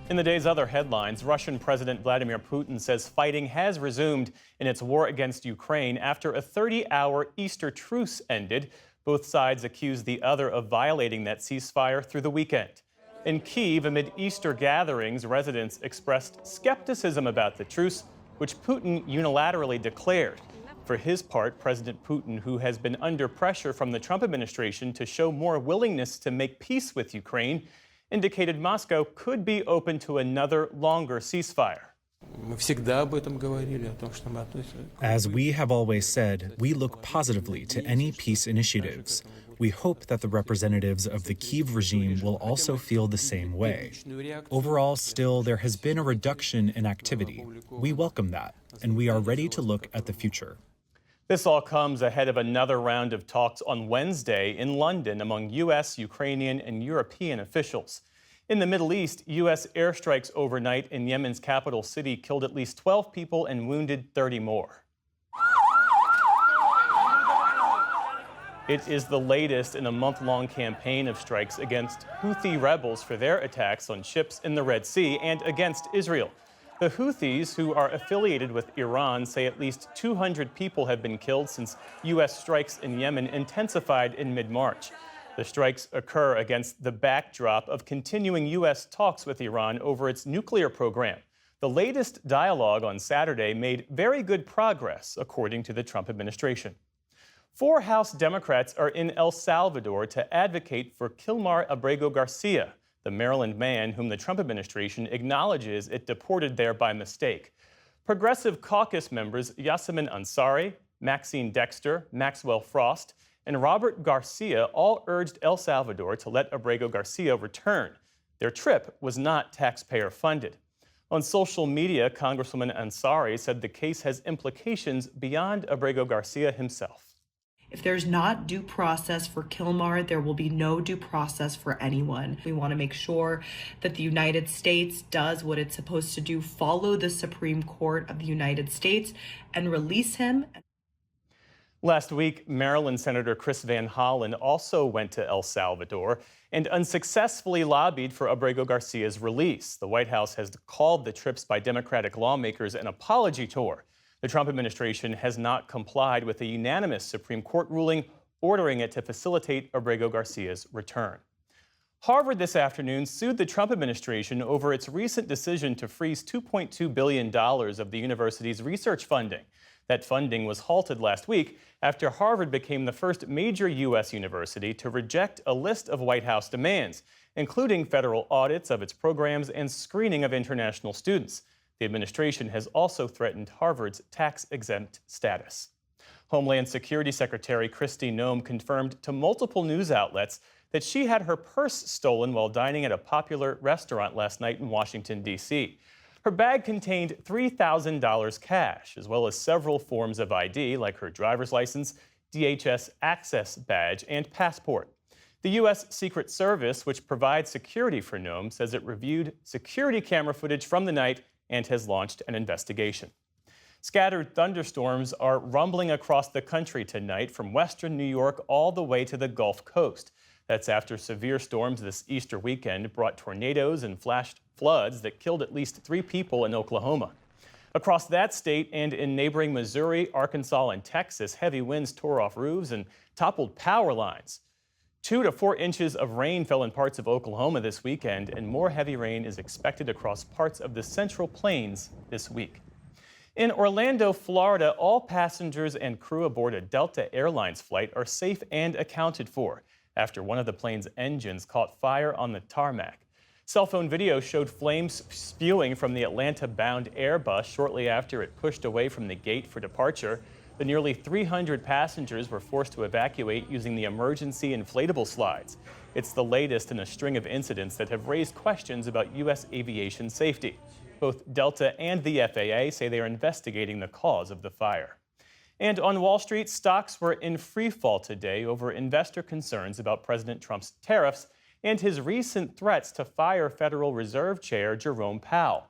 In the day's other headlines, Russian President Vladimir Putin says fighting has resumed in its war against Ukraine after a 30-hour Easter truce ended. Both sides accuse the other of violating that ceasefire through the weekend. In Kyiv, amid Easter gatherings, residents expressed skepticism about the truce, which Putin unilaterally declared. For his part, President Putin, who has been under pressure from the Trump administration to show more willingness to make peace with Ukraine, indicated Moscow could be open to another longer ceasefire. As we have always said, we look positively to any peace initiatives. We hope that the representatives of the Kyiv regime will also feel the same way. Overall, still, there has been a reduction in activity. We welcome that, and we are ready to look at the future. This all comes ahead of another round of talks on Wednesday in London among U.S., Ukrainian, and European officials. In the Middle East, U.S. airstrikes overnight in Yemen's capital city killed at least 12 people and wounded 30 more. It is the latest in a month-long campaign of strikes against Houthi rebels for their attacks on ships in the Red Sea and against Israel. The Houthis, who are affiliated with Iran, say at least 200 people have been killed since U.S. strikes in Yemen intensified in mid-March. The strikes occur against the backdrop of continuing U.S. talks with Iran over its nuclear program. The latest dialogue on Saturday made very good progress, according to the Trump administration. 4 House Democrats are in El Salvador to advocate for Kilmar Abrego Garcia, the Maryland man whom the Trump administration acknowledges it deported there by mistake. Progressive caucus members Yasemin Ansari, Maxine Dexter, Maxwell Frost, and Robert Garcia all urged El Salvador to let Abrego Garcia return. Their trip was not taxpayer funded. On social media, Congresswoman Ansari said the case has implications beyond Abrego Garcia himself. If there's not due process for Kilmar, there will be no due process for anyone. We want to make sure that the United States does what it's supposed to do, follow the Supreme Court of the United States, and release him. Last week, Maryland Senator Chris Van Hollen also went to El Salvador and unsuccessfully lobbied for Abrego Garcia's release. The White House has called the trips by Democratic lawmakers an apology tour. The Trump administration has not complied with a unanimous Supreme Court ruling ordering it to facilitate Abrego Garcia's return. Harvard this afternoon sued the Trump administration over its recent decision to freeze $2.2 billion of the university's research funding. That funding was halted last week after Harvard became the first major U.S. university to reject a list of White House demands, including federal audits of its programs and screening of international students. The administration has also threatened Harvard's tax-exempt status. Homeland Security Secretary Kristi Gnome confirmed to multiple news outlets that she had her purse stolen while dining at a popular restaurant last night in Washington, D.C. Her bag contained $3,000 cash, as well as several forms of ID, like her driver's license, DHS access badge, and passport. The U.S. Secret Service, which provides security for Gnome, says it reviewed security camera footage from the night and has launched an investigation. Scattered thunderstorms are rumbling across the country tonight from western New York all the way to the Gulf Coast. That's after severe storms this Easter weekend brought tornadoes and flash floods that killed at least 3 people in Oklahoma. Across that state and in neighboring Missouri, Arkansas, and Texas, heavy winds tore off roofs and toppled power lines. 2 to 4 inches of rain fell in parts of Oklahoma this weekend, and more heavy rain is expected across parts of the Central Plains this week. In Orlando, Florida, all passengers and crew aboard a Delta Airlines flight are safe and accounted for after one of the plane's engines caught fire on the tarmac. Cell phone video showed flames spewing from the Atlanta-bound Airbus shortly after it pushed away from the gate for departure. The nearly 300 passengers were forced to evacuate using the emergency inflatable slides. It's the latest in a string of incidents that have raised questions about U.S. aviation safety. Both Delta and the FAA say they are investigating the cause of the fire. And on Wall Street, stocks were in free fall today over investor concerns about President Trump's tariffs and his recent threats to fire Federal Reserve Chair Jerome Powell.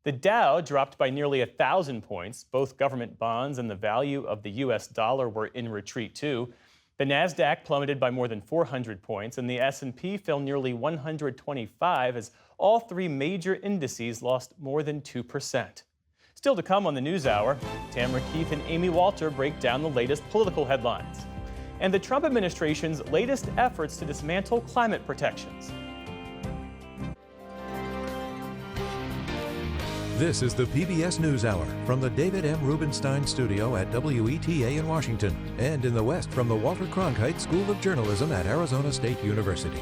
The Dow dropped by nearly 1,000 points. Both government bonds and the value of the U.S. dollar were in retreat, too. The Nasdaq plummeted by more than 400 points, and the S&P fell nearly 125 as all three major indices lost more than 2%. Still to come on the News Hour, Tamara Keith and Amy Walter break down the latest political headlines. And the Trump administration's latest efforts to dismantle climate protections. This is the PBS News Hour from the David M. Rubenstein Studio at WETA in Washington, and in the West from the Walter Cronkite School of Journalism at Arizona State University.